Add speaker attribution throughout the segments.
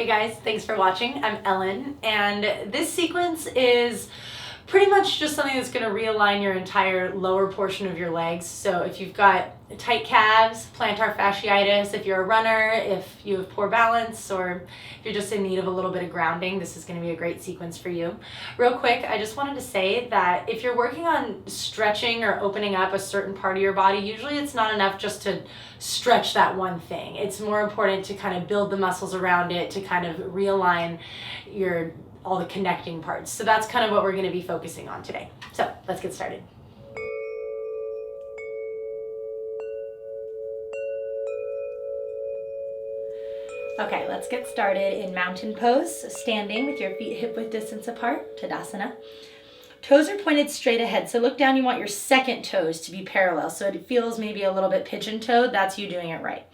Speaker 1: Hey guys, thanks for watching. I'm Ellen, and this sequence is pretty much just something that's going to realign your entire lower portion of your legs. So if you've got tight calves, plantar fasciitis, if you're a runner, if you have poor balance, or if you're just in need of a little bit of grounding, this is going to be a great sequence for you. Real quick, I just wanted to say that if you're working on stretching or opening up a certain part of your body, usually it's not enough just to stretch that one thing. It's more important to kind of build the muscles around it, to kind of realign all the connecting parts. So that's kind of what we're going to be focusing on today. So let's get started. Okay, let's get started in mountain pose, standing with your feet hip width distance apart, Tadasana. Toes are pointed straight ahead, so look down. You want your second toes to be parallel, so it feels maybe a little bit pigeon-toed. That's you doing it right.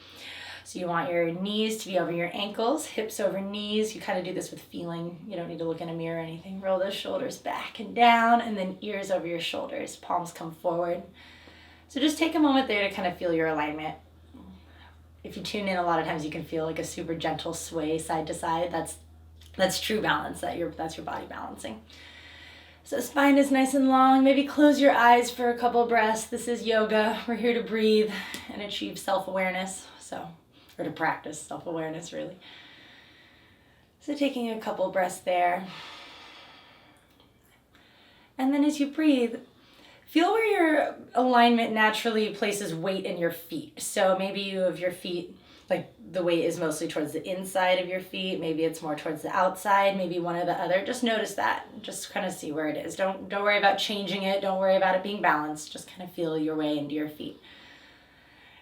Speaker 1: So you want your knees to be over your ankles, hips over knees. You kind of do this with feeling. You don't need to look in a mirror or anything. Roll those shoulders back and down, and then ears over your shoulders. Palms come forward. So just take a moment there to kind of feel your alignment. If you tune in, a lot of times you can feel like a super gentle sway side to side. That's true balance. That's your body balancing. So spine is nice and long. Maybe close your eyes for a couple breaths. This is yoga. We're here to breathe and achieve self-awareness. Or to practice self-awareness, really. So taking a couple breaths there. And then as you breathe, feel where your alignment naturally places weight in your feet. So maybe you have your feet, like the weight is mostly towards the inside of your feet. Maybe it's more towards the outside, maybe one or the other. Just notice that. Just kind of see where it is. Don't worry about changing it. Don't worry about it being balanced. Just kind of feel your way into your feet.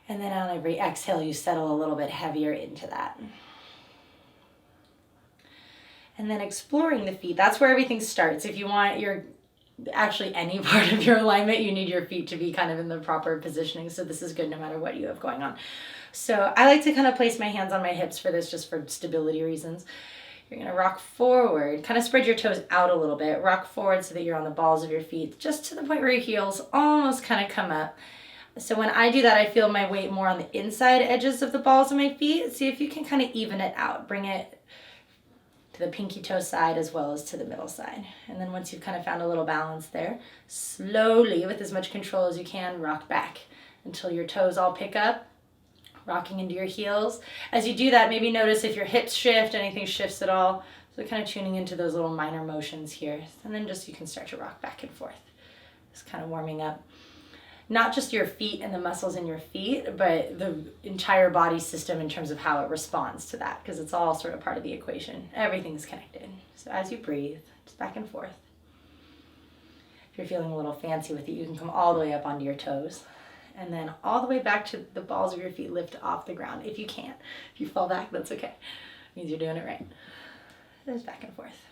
Speaker 1: And then on every exhale, you settle a little bit heavier into that. And then exploring the feet. That's where everything starts. If you want actually any part of your alignment, you need your feet to be kind of in the proper positioning. So this is good no matter what you have going on. So I like to kind of place my hands on my hips for this, just for stability reasons. You're going to rock forward, kind of spread your toes out a little bit. Rock forward so that you're on the balls of your feet, just to the point where your heels almost kind of come up. So when I do that, I feel my weight more on the inside edges of the balls of my feet. See if you can kind of even it out. Bring it to the pinky toe side as well as to the middle side. And then once you've kind of found a little balance there, slowly, with as much control as you can, rock back until your toes all pick up, rocking into your heels. As you do that, maybe notice if your hips shift, anything shifts at all. So kind of tuning into those little minor motions here. And then just you can start to rock back and forth. Just kind of warming up. Not just your feet and the muscles in your feet, but the entire body system in terms of how it responds to that, because it's all sort of part of the equation. Everything's connected. So as you breathe, just back and forth. If you're feeling a little fancy with it, you can come all the way up onto your toes, and then all the way back to the balls of your feet lift off the ground. If you can't, if you fall back, that's okay. It means you're doing it right. Just back and forth.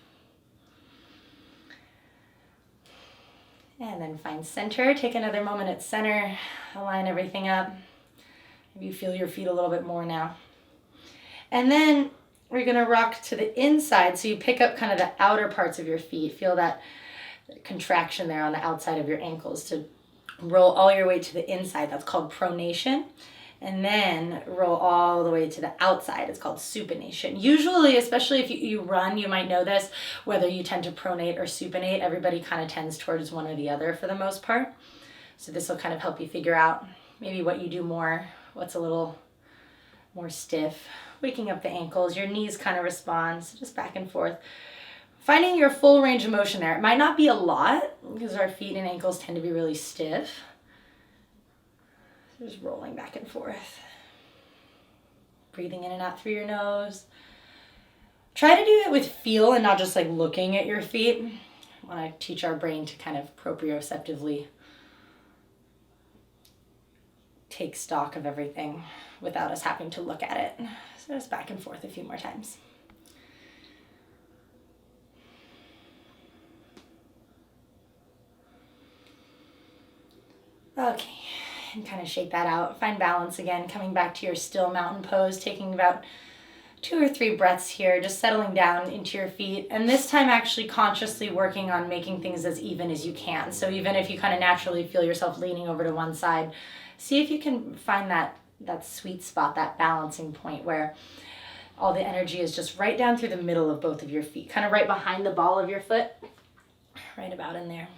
Speaker 1: And then find center. Take another moment at center. Align everything up. Maybe you feel your feet a little bit more now. And then we're going to rock to the inside. So you pick up kind of the outer parts of your feet. Feel that contraction there on the outside of your ankles to roll all your weight to the inside. That's called pronation. And then roll all the way to the outside. It's called supination. Usually, especially if you run, you might know this, whether you tend to pronate or supinate. Everybody kind of tends towards one or the other for the most part. So this will kind of help you figure out maybe what you do more, what's a little more stiff. Waking up the ankles, your knees kind of respond, so just back and forth. Finding your full range of motion there. It might not be a lot because our feet and ankles tend to be really stiff. Just rolling back and forth. Breathing in and out through your nose. Try to do it with feel and not just like looking at your feet. I want to teach our brain to kind of proprioceptively take stock of everything without us having to look at it. So just back and forth a few more times. Okay. And kind of shake that out. Find balance again, coming back to your still mountain pose, taking about 2 or 3 breaths here, just settling down into your feet. And this time actually consciously working on making things as even as you can. So even if you kind of naturally feel yourself leaning over to one side, see if you can find that sweet spot, that balancing point where all the energy is just right down through the middle of both of your feet, kind of right behind the ball of your foot, right about in there.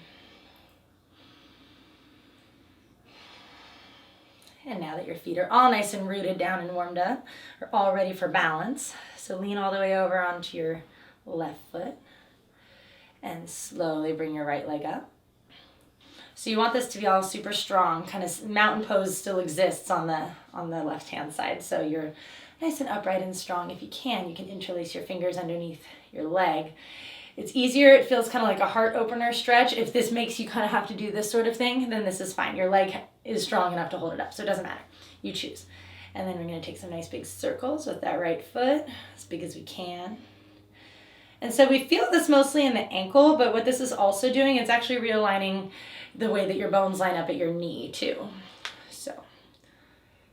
Speaker 1: And now that your feet are all nice and rooted down and warmed up, are all ready for balance. So lean all the way over onto your left foot and slowly bring your right leg up. So you want this to be all super strong, kind of mountain pose still exists on the left-hand side. So you're nice and upright and strong. If you can interlace your fingers underneath your leg. It's easier, it feels kind of like a heart opener stretch. If this makes you kind of have to do this sort of thing, then this is fine. Your leg is strong enough to hold it up, so it doesn't matter. You choose. And then we're going to take some nice big circles with that right foot, as big as we can. And so we feel this mostly in the ankle, but what this is also doing, it's actually realigning the way that your bones line up at your knee too. So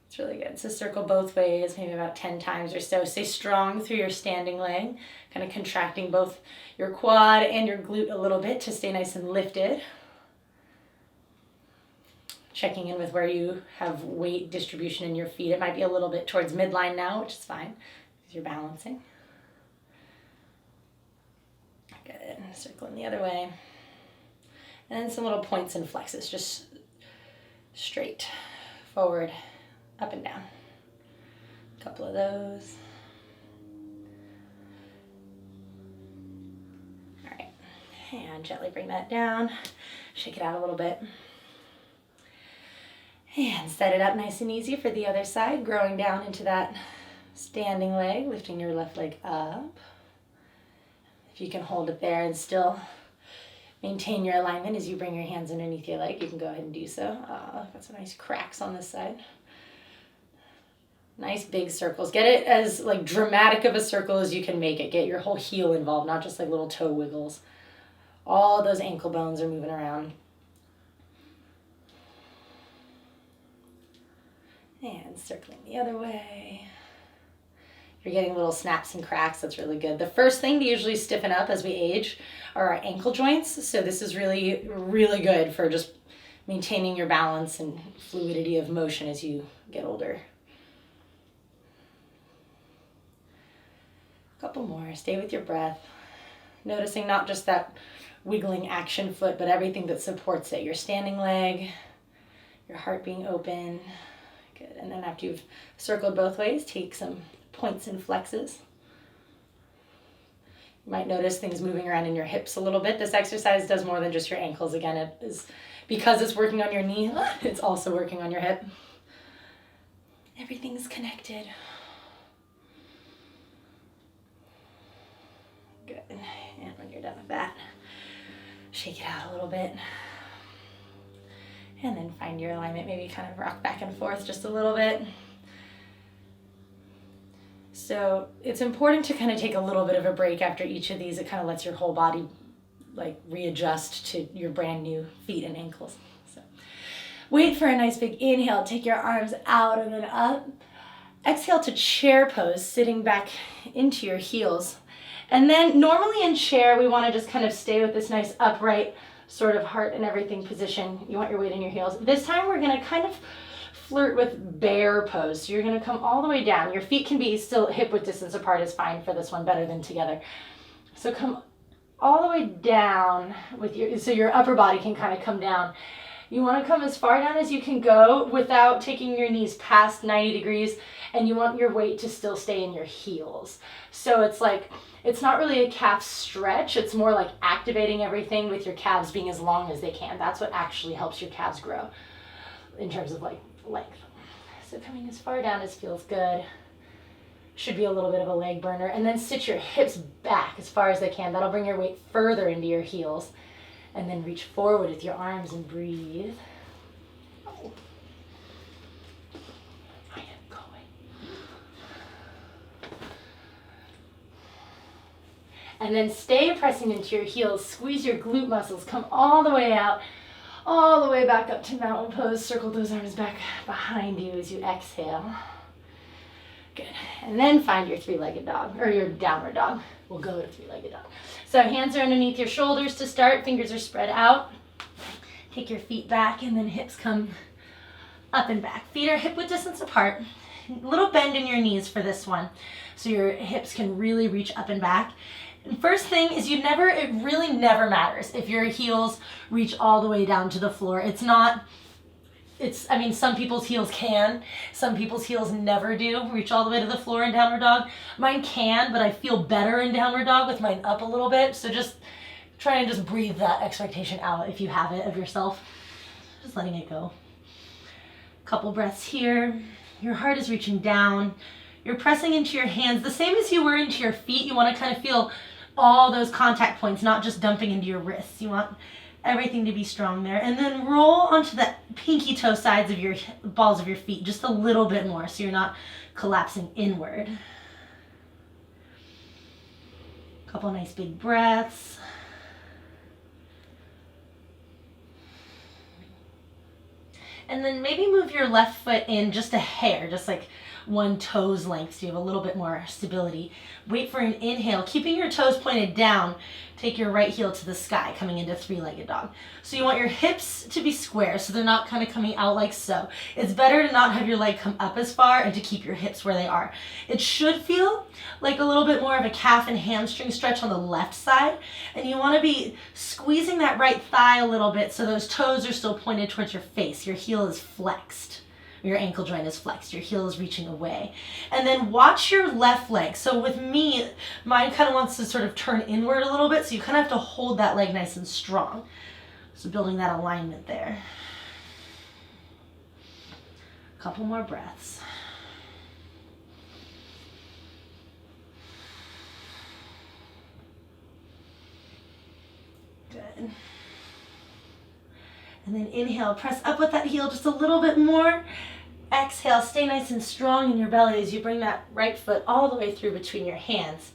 Speaker 1: it's really good. So circle both ways, maybe about 10 times or so. Stay strong through your standing leg, kind of contracting both your quad and your glute a little bit to stay nice and lifted. Checking in with where you have weight distribution in your feet. It might be a little bit towards midline now, which is fine because you're balancing. Good. Circling the other way. And then some little points and flexes, just straight, forward, up and down. A couple of those. All right, and gently bring that down. Shake it out a little bit. And set it up nice and easy for the other side, growing down into that standing leg, lifting your left leg up. If you can hold it there and still maintain your alignment as you bring your hands underneath your leg, you can go ahead and do so. Got some nice cracks on this side. Nice big circles. Get it as like dramatic of a circle as you can make it. Get your whole heel involved, not just like little toe wiggles. All those ankle bones are moving around. And circling the other way. You're getting little snaps and cracks. That's really good. The first thing to usually stiffen up as we age are our ankle joints. So this is really, really good for just maintaining your balance and fluidity of motion as you get older. A couple more. Stay with your breath. Noticing not just that wiggling action foot, but everything that supports it. Your standing leg, your heart being open. Good. And then after you've circled both ways, take some points and flexes. You might notice things moving around in your hips a little bit. This exercise does more than just your ankles. Again, it is because it's working on your knee, it's also working on your hip. Everything's connected. Good. And when you're done with that, shake it out a little bit. And then find your alignment, maybe kind of rock back and forth just a little bit. So it's important to kind of take a little bit of a break after each of these. It kind of lets your whole body like readjust to your brand new feet and ankles. So wait for a nice big inhale. Take your arms out and then up. Exhale to chair pose, sitting back into your heels. And then normally in chair, we want to just kind of stay with this nice upright sort of heart and everything position. You want your weight in your heels. This time we're going to kind of flirt with bear pose. So you're going to come all the way down. Your feet can be still hip width distance apart is fine for this one, better than together. So come all the way down with so your upper body can kind of come down. You want to come as far down as you can go without taking your knees past 90 degrees, and you want your weight to still stay in your heels. So it's like, it's not really a calf stretch, it's more like activating everything with your calves being as long as they can. That's what actually helps your calves grow in terms of like length. So coming as far down as feels good. Should be a little bit of a leg burner. And then sit your hips back as far as they can. That'll bring your weight further into your heels. And then reach forward with your arms and breathe. Oh. I am going. And then stay pressing into your heels. Squeeze your glute muscles. Come all the way out. All the way back up to mountain pose. Circle those arms back behind you as you exhale. Good. And then find your three-legged dog, or your downward dog. We'll go to three-legged dog. So hands are underneath your shoulders to start. Fingers are spread out. Take your feet back and then hips come up and back. Feet are hip width distance apart. little bend in your knees for this one, so your hips can really reach up and back. And first thing is it really never matters if your heels reach all the way down to the floor. I mean, some people's heels can, some people's heels never do reach all the way to the floor in downward dog. Mine can, but I feel better in downward dog with mine up a little bit. So just try and just breathe that expectation out if you have it of yourself. Just letting it go. Couple breaths here. Your heart is reaching down. You're pressing into your hands, the same as you were into your feet. You want to kind of feel all those contact points, not just dumping into your wrists. You want everything to be strong there. And then roll onto the pinky toe sides of your balls of your feet just a little bit more so you're not collapsing inward. Couple nice big breaths. And then maybe move your left foot in just a hair, just like one toe's length so you have a little bit more stability. Wait for an inhale, keeping your toes pointed down. Take your right heel to the sky, coming into three-legged dog. So you want your hips to be square so they're not kind of coming out like so. It's better to not have your leg come up as far and to keep your hips where they are. It should feel like a little bit more of a calf and hamstring stretch on the left side. And you want to be squeezing that right thigh a little bit so those toes are still pointed towards your face. Your heel is flexed. Your ankle joint is flexed, your heel is reaching away. And then watch your left leg. So with me, mine kind of wants to sort of turn inward a little bit, so you kind of have to hold that leg nice and strong. So building that alignment there. A couple more breaths. Good. And then inhale, press up with that heel just a little bit more. Exhale, stay nice and strong in your belly as you bring that right foot all the way through between your hands.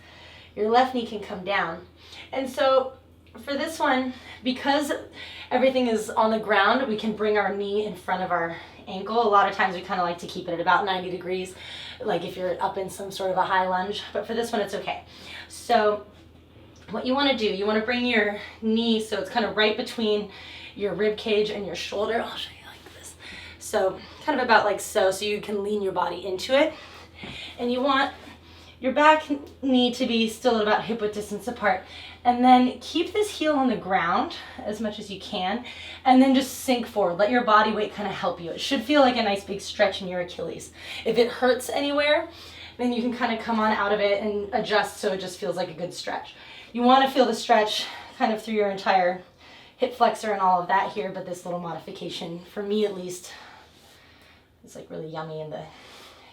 Speaker 1: Your left knee can come down. And so for this one, because everything is on the ground, we can bring our knee in front of our ankle. A lot of times we kind of like to keep it at about 90 degrees, like if you're up in some sort of a high lunge. But for this one, it's okay. So what you want to do, you want to bring your knee so it's kind of right between your rib cage and your shoulder. I'll show you like this. So kind of about like so you can lean your body into it. And you want your back knee to be still at about hip width distance apart. And then keep this heel on the ground as much as you can. And then just sink forward. Let your body weight kind of help you. It should feel like a nice big stretch in your Achilles. If it hurts anywhere, then you can kind of come on out of it and adjust so it just feels like a good stretch. You want to feel the stretch kind of through your entire hip flexor and all of that here, but this little modification, for me at least, is like really yummy in the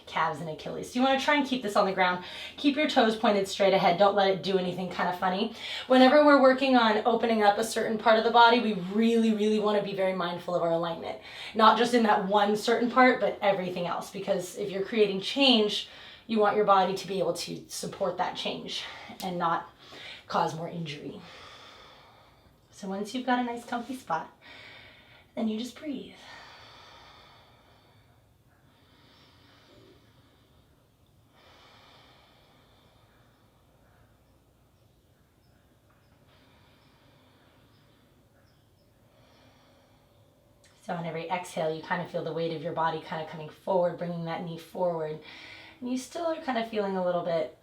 Speaker 1: calves and Achilles. So you want to try and keep this on the ground. Keep your toes pointed straight ahead. Don't let it do anything kind of funny. Whenever we're working on opening up a certain part of the body, we really, really want to be very mindful of our alignment. Not just in that one certain part, but everything else. Because if you're creating change, you want your body to be able to support that change and not cause more injury. So once you've got a nice comfy spot, then you just breathe. So on every exhale, you kind of feel the weight of your body kind of coming forward, bringing that knee forward. And you still are kind of feeling a little bit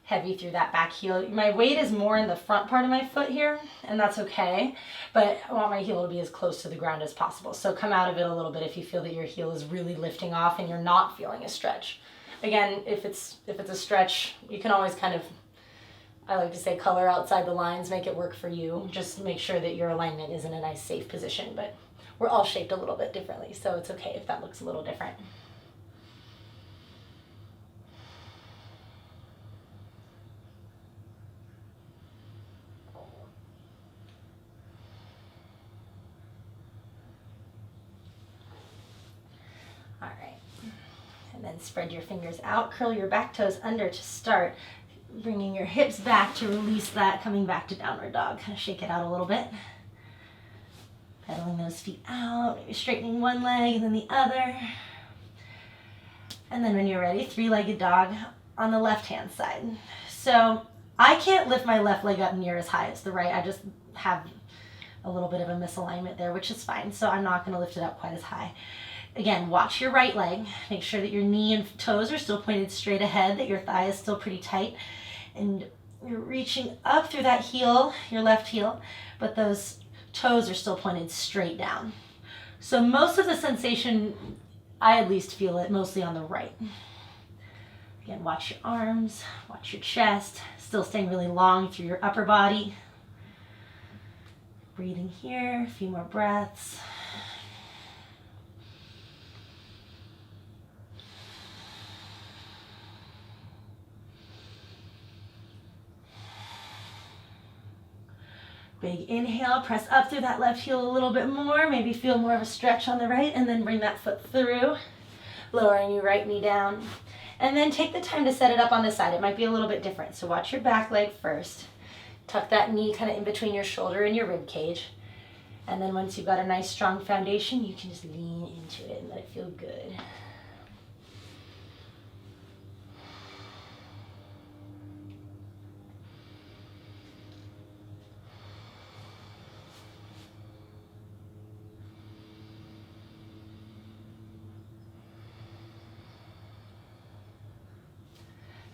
Speaker 1: heavy through that back heel. My weight is more in the front part of my foot here, and that's okay, but I want my heel to be as close to the ground as possible. So come out of it a little bit if you feel that your heel is really lifting off and you're not feeling a stretch. Again, if it's a stretch, you can always kind of, I like to say, color outside the lines, make it work for you. Just make sure that your alignment is in a nice safe position, but we're all shaped a little bit differently, so it's okay if that looks a little different. Then spread your fingers out, curl your back toes under to start, bringing your hips back to release that, coming back to downward dog. Kind of shake it out a little bit. Pedaling those feet out, maybe straightening one leg and then the other. And then when you're ready, three-legged dog on the left-hand side. So I can't lift my left leg up near as high as the right. I just have a little bit of a misalignment there, which is fine. So I'm not going to lift it up quite as high.
Speaker 2: Again, watch your right leg. Make sure that your knee and toes are still pointed straight ahead, that your thigh is still pretty tight. And you're reaching up through that heel, your left heel, but those toes are still pointed straight down. So most of the sensation, I at least feel it mostly on the right. Again, watch your arms, watch your chest, still staying really long through your upper body. Breathing here, a few more breaths. Big inhale, press up through that left heel a little bit more, maybe feel more of a stretch on the right, and then bring that foot through, lowering your right knee down. And then take the time to set it up on the side. It might be a little bit different, so watch your back leg first. Tuck that knee kind of in between your shoulder and your rib cage. And then once you've got a nice strong foundation, you can just lean into it and let it feel good.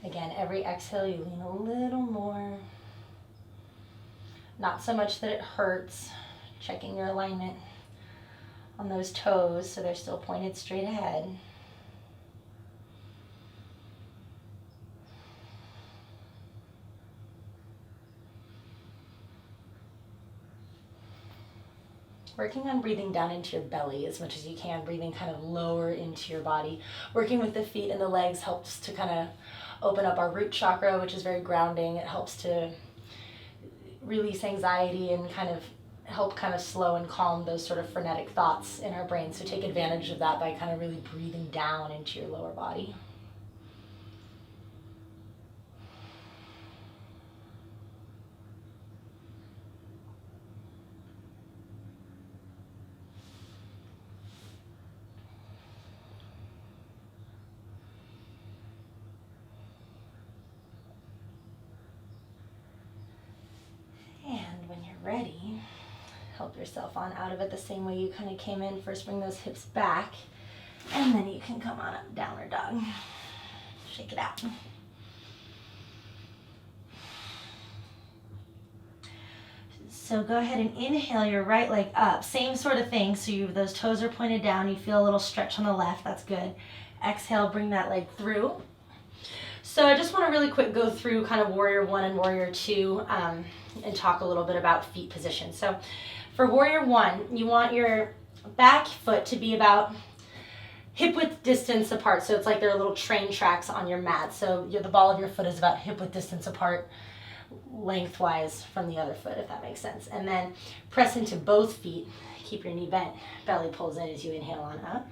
Speaker 2: Again, every exhale you lean a little more. Not so much that it hurts. Checking your alignment on those toes so they're still pointed straight ahead. Working on breathing down into your belly as much as you can, breathing kind of lower into your body. Working with the feet and the legs helps to kind of open up our root chakra, which is very grounding. It helps to release anxiety and kind of help kind of slow and calm those sort of frenetic thoughts in our brain. So take advantage of that by kind of really breathing down into your lower body. And when you're ready, help yourself on out of it the same way you kind of came in. First, bring those hips back, and then you can come on up, downward dog. Shake it out. So go ahead and inhale your right leg up. Same sort of thing. So those toes are pointed down. You feel a little stretch on the left. That's good. Exhale, bring that leg through. So I just want to really quick go through kind of warrior one and warrior two and talk a little bit about feet position. So for warrior one, you want your back foot to be about hip width distance apart. So it's like there are little train tracks on your mat. So the ball of your foot is about hip width distance apart lengthwise from the other foot, if that makes sense. And then press into both feet. Keep your knee bent. Belly pulls in as you inhale on up.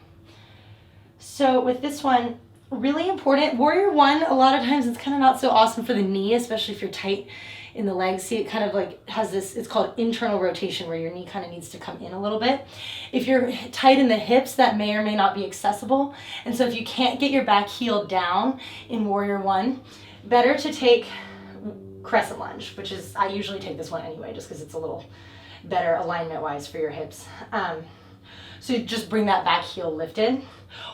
Speaker 2: So with this one, really important. Warrior one, a lot of times it's kind of not so awesome for the knee, especially if you're tight in the legs. See, it kind of like has this, it's called internal rotation, where your knee kind of needs to come in a little bit. If you're tight in the hips, that may or may not be accessible. And so if you can't get your back heel down in warrior one, better to take crescent lunge, which is, I usually take this one anyway, just because it's a little better alignment wise for your hips. So you just bring that back heel lifted,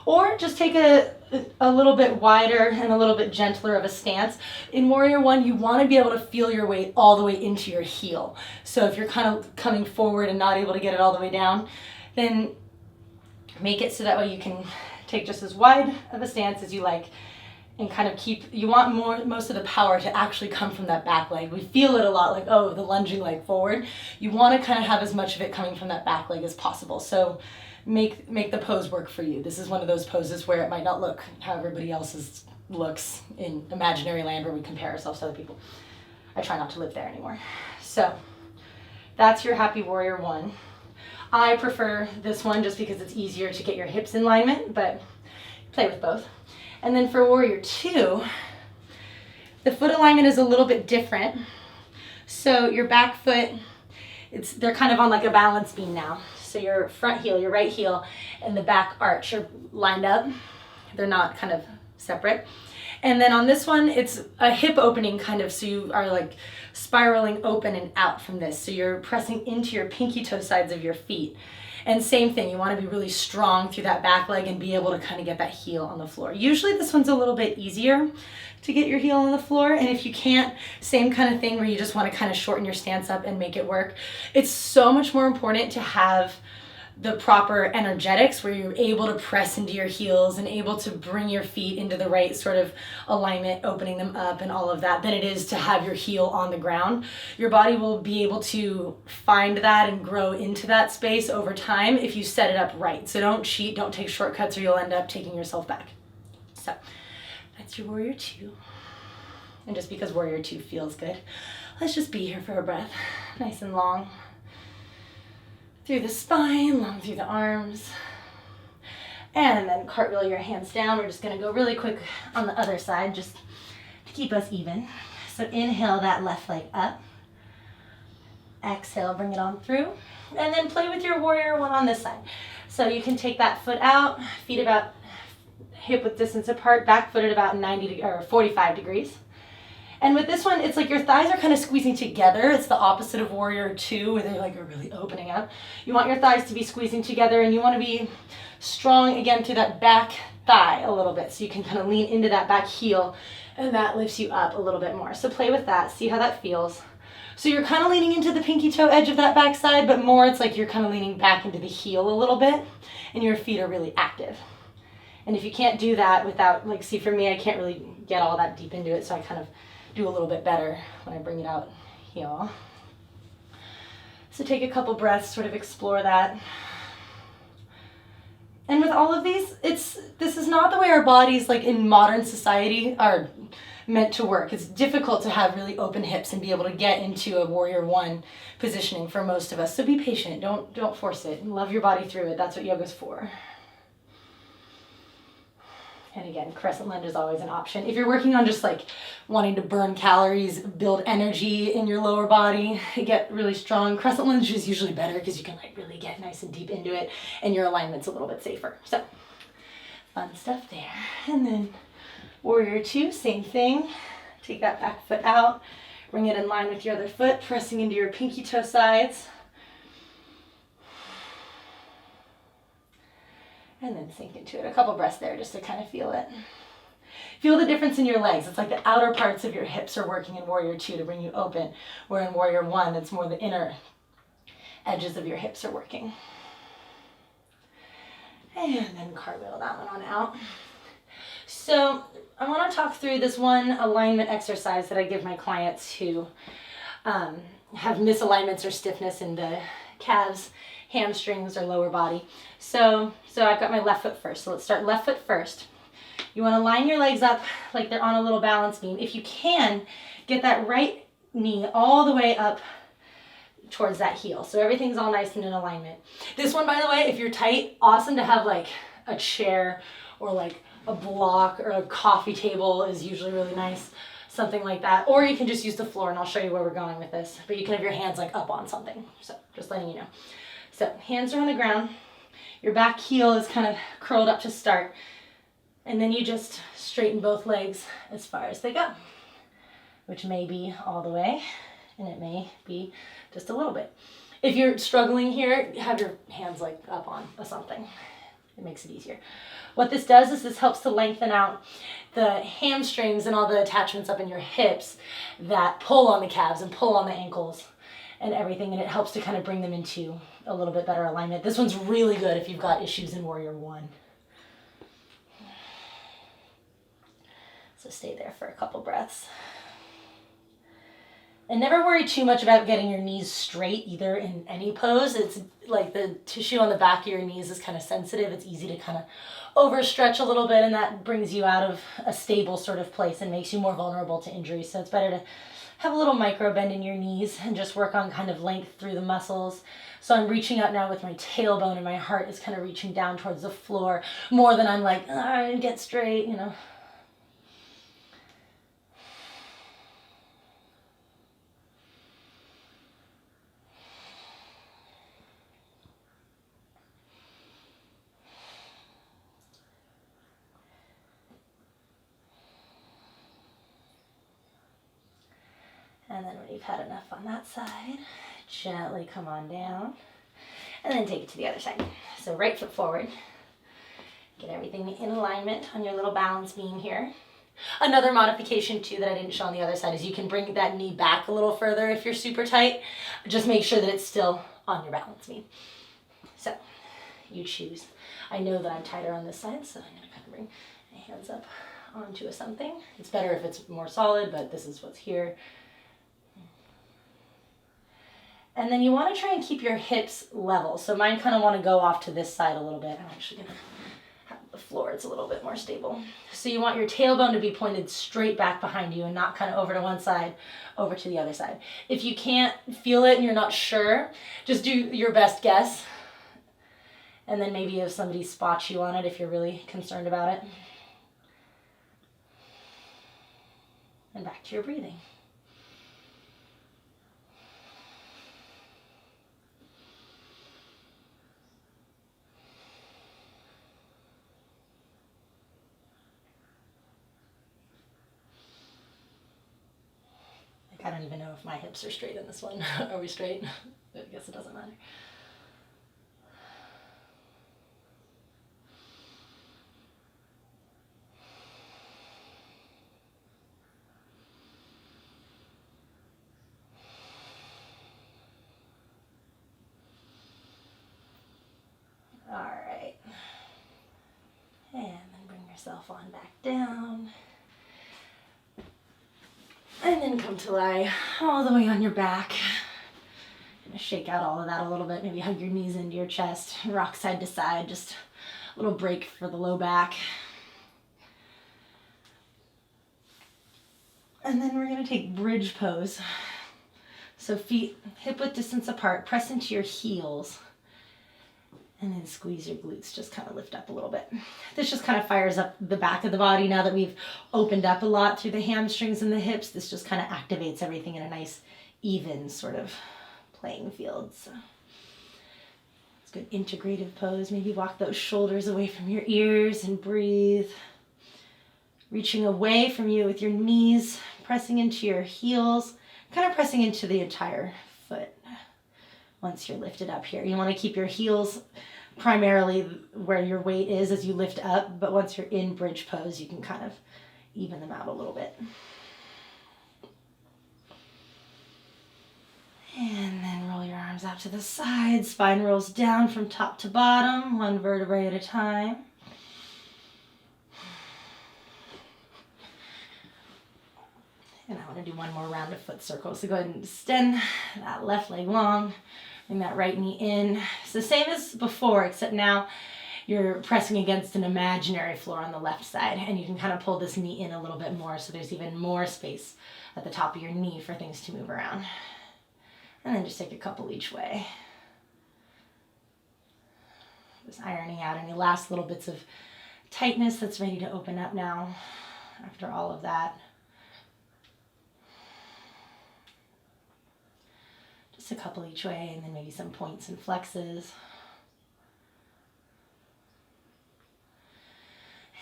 Speaker 2: or just take a little bit wider and a little bit gentler of a stance. In warrior one, you want to be able to feel your weight all the way into your heel. So if you're kind of coming forward and not able to get it all the way down, then make it so that way you can take just as wide of a stance as you like, and kind of you want most of the power to actually come from that back leg. We feel it a lot, like, oh, the lunging leg forward. You want to kind of have as much of it coming from that back leg as possible. So make the pose work for you. This is one of those poses where it might not look how everybody else's looks in imaginary land where we compare ourselves to other people. I try not to live there anymore. So that's your happy warrior one. I prefer this one just because it's easier to get your hips in alignment, but play with both. And then for warrior two, the foot alignment is a little bit different. So your back foot, they're kind of on like a balance beam now. So your front heel, your right heel, and the back arch are lined up. They're not kind of separate. And then on this one, it's a hip opening kind of, so you are like spiraling open and out from this. So you're pressing into your pinky toe sides of your feet.
Speaker 1: And same thing, you want to be really strong through that back leg and be able to kind of get that heel on the floor. Usually this one's a little bit easier to get your heel on the floor, and if you can't, same kind of thing where you just want to kind of shorten your stance up and make it work. It's so much more important to have the proper energetics where you're able to press into your heels and able to bring your feet into the right sort of alignment, opening them up and all of that, than it is to have your heel on the ground. Your body will be able to find that and grow into that space over time if you set it up right. So don't cheat, don't take shortcuts, or you'll end up taking yourself back. So that's your warrior two. And just because warrior two feels good, let's just be here for a breath. Nice and long. Through the spine, long through the arms. And then cartwheel your hands down. We're just gonna go really quick on the other side just to keep us even. So inhale that left leg up. Exhale, bring it on through. And then play with your warrior one on this side. So you can take that foot out, feet about hip width distance apart, back foot at about 45 degrees. And with this one, it's like your thighs are kind of squeezing together. It's the opposite of warrior two, where they like are really opening up. You want your thighs to be squeezing together, and you want to be strong again through that back thigh a little bit. So you can kind of lean into that back heel, and that lifts you up a little bit more. So play with that, see how that feels. So you're kind of leaning into the pinky toe edge of that back side, but more it's like you're kind of leaning back into the heel a little bit, and your feet are really active. And if you can't do that without, like, see for me, I can't really get all that deep into it, so I kind of do a little bit better when I bring it out heel. So take a couple breaths, sort of explore that. And with all of these, this is not the way our bodies, like in modern society, are meant to work. It's difficult to have really open hips and be able to get into a warrior one positioning for most of us. So be patient, don't force it. Love your body through it. That's what yoga's for. And again, crescent lunge is always an option. If you're working on just like wanting to burn calories, build energy in your lower body, get really strong, crescent lunge is usually better because you can like really get nice and deep into it, and your alignment's a little bit safer. So fun stuff there. And then warrior two, same thing. Take that back foot out, bring it in line with your other foot, pressing into your pinky toe sides. And then sink into it. A couple breaths there just to kind of feel it. Feel the difference in your legs. It's like the outer parts of your hips are working in warrior two to bring you open, where in warrior one, it's more the inner edges of your hips are working. And then cartwheel that one on out. So I want to talk through this one alignment exercise that I give my clients who have misalignments or stiffness in the calves, hamstrings, or lower body. So I've got my left foot first. So let's start left foot first. You want to line your legs up like they're on a little balance beam. If you can, get that right knee all the way up towards that heel. So everything's all nice and in alignment. This one, by the way, if you're tight, awesome to have like a chair or like a block or a coffee table is usually really nice. Something like that. Or you can just use the floor, and I'll show you where we're going with this. But you can have your hands like up on something. So just letting you know. So hands are on the ground. Your back heel is kind of curled up to start. And then you just straighten both legs as far as they go, which may be all the way, and it may be just a little bit. If you're struggling here, have your hands like up on something. It makes it easier. What this does is this helps to lengthen out the hamstrings and all the attachments up in your hips that pull on the calves and pull on the ankles and everything, and it helps to kind of bring them into a little bit better alignment. This one's really good if you've got issues in warrior one. So stay there for a couple breaths. And never worry too much about getting your knees straight either in any pose. It's like the tissue on the back of your knees is kind of sensitive. It's easy to kind of overstretch a little bit, and that brings you out of a stable sort of place and makes you more vulnerable to injury. So it's better to have a little micro bend in your knees and just work on kind of length through the muscles. So I'm reaching out now with my tailbone, and my heart is kind of reaching down towards the floor more than I'm like, get straight, you know. And then when you've had enough on that side, gently come on down.
Speaker 2: And then take it to the other side. So right foot forward. Get everything in alignment on your little balance beam here. Another modification too that I didn't show on the other side is you can bring that knee back a little further if you're super tight. Just make sure that it's still on your balance beam. So you choose. I know that I'm tighter on this side, so I'm gonna kind of bring my hands up onto something. It's better if it's more solid, but this is what's here. And then you want to try and keep your hips level. So mine kind of want to go off to this side a little bit. I'm actually going to have the floor, it's a little bit more stable. So you want your tailbone to be pointed straight back behind you and not kind of over to one side, over to the other side. If you can't feel it and you're not sure, just do your best guess. And then maybe if somebody spots you on it, if you're really concerned about it. And back to your breathing. I don't even know if my hips are straight in this one. Are we straight? I guess it doesn't matter. All right. And then bring yourself on back down. And then come to lie all the way on your back. Gonna shake out all of that a little bit. Maybe hug your knees into your chest. Rock side to side. Just a little break for the low back. And then we're gonna take bridge pose. So feet hip width distance apart. Press into your heels. And then squeeze your glutes, just kind of lift up a little bit. This just kind of fires up the back of the body now that we've opened up a lot through the hamstrings and the hips. This just kind of activates everything in a nice, even sort of playing field. So it's a good integrative pose. Maybe walk those shoulders away from your ears and breathe. Reaching away from you with your knees, pressing into your heels, kind of pressing into the entire foot. Once you're lifted up here, you want to keep your heels primarily where your weight is as you lift up, but once you're in bridge pose, you can kind of even them out a little bit. And then roll your arms out to the side, spine rolls down from top to bottom, one vertebrae at a time. And I want to do one more round of foot circles, so go ahead and extend that left leg long. Bring that right knee in. It's the same as before, except now you're pressing against an imaginary floor on the left side, and you can kind of pull this knee in a little bit more so there's even more space at the top of your knee for things to move around. And then just take a couple each way. Just ironing out any last little bits of tightness that's ready to open up now after all of that. Just a couple each way, and then maybe some points and flexes.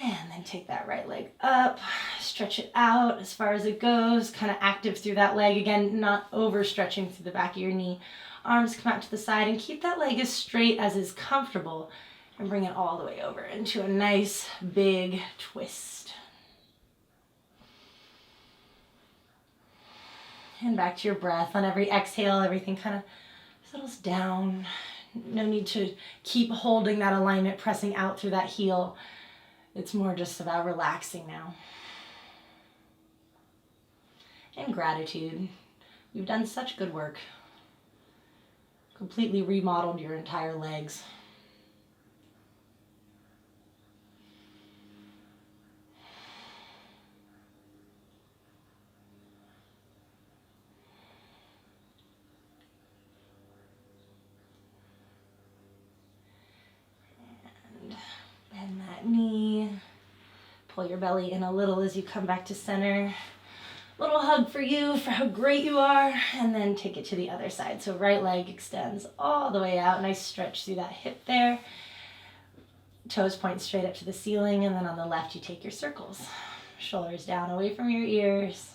Speaker 2: And then take that right leg up, stretch it out as far as it goes, kind of active through that leg. Again, not overstretching through the back of your knee. Arms come out to the side, and keep that leg as straight as is comfortable, and bring it all the way over into a nice big twist. And back to your breath. On every exhale, everything kind of settles down. No need to keep holding that alignment, pressing out through that heel. It's more just about relaxing now. And gratitude. You've done such good work. Completely remodeled your entire legs. Bend that knee, pull your belly in a little as you come back to center. Little hug for you for how great you are, and then take it to the other side. So right leg extends all the way out, nice stretch through that hip there. Toes point straight up to the ceiling, and then on the left you take your circles. Shoulders down away from your ears.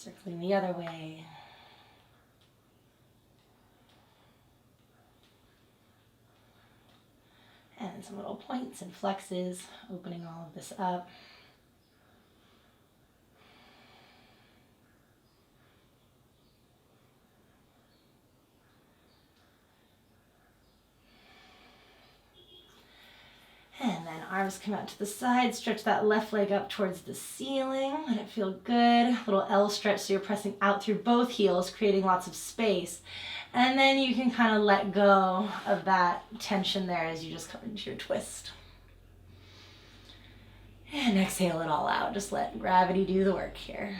Speaker 2: Circling the other way. And some little points and flexes, opening all of this up. And then arms come out to the side, stretch that left leg up towards the ceiling, let it feel good. Little L stretch, so you're pressing out through both heels, creating lots of space. And then you can kind of let go of that tension there as you just come into your twist. And exhale it all out. Just let gravity do the work here.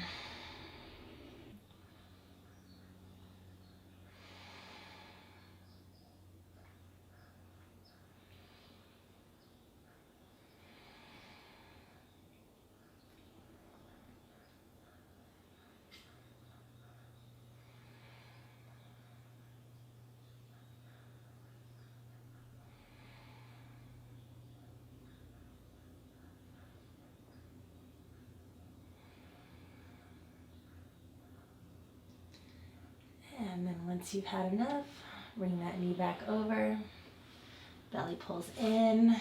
Speaker 2: And then once you've had enough, bring that knee back over. Belly pulls in.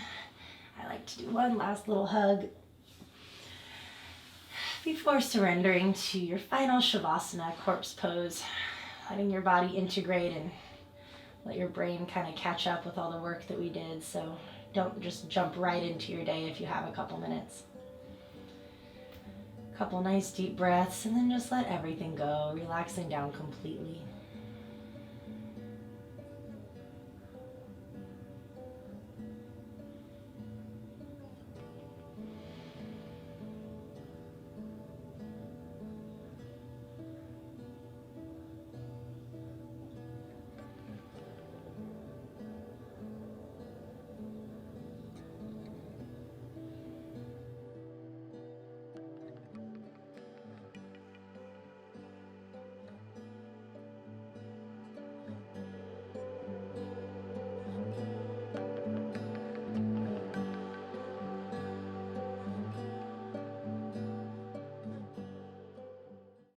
Speaker 2: I like to do one last little hug before surrendering to your final Shavasana, corpse pose. Letting your body integrate and let your brain kind of catch up with all the work that we did. So don't just jump right into your day if you have a couple minutes. Couple nice deep breaths, and then just let everything go, relaxing down completely.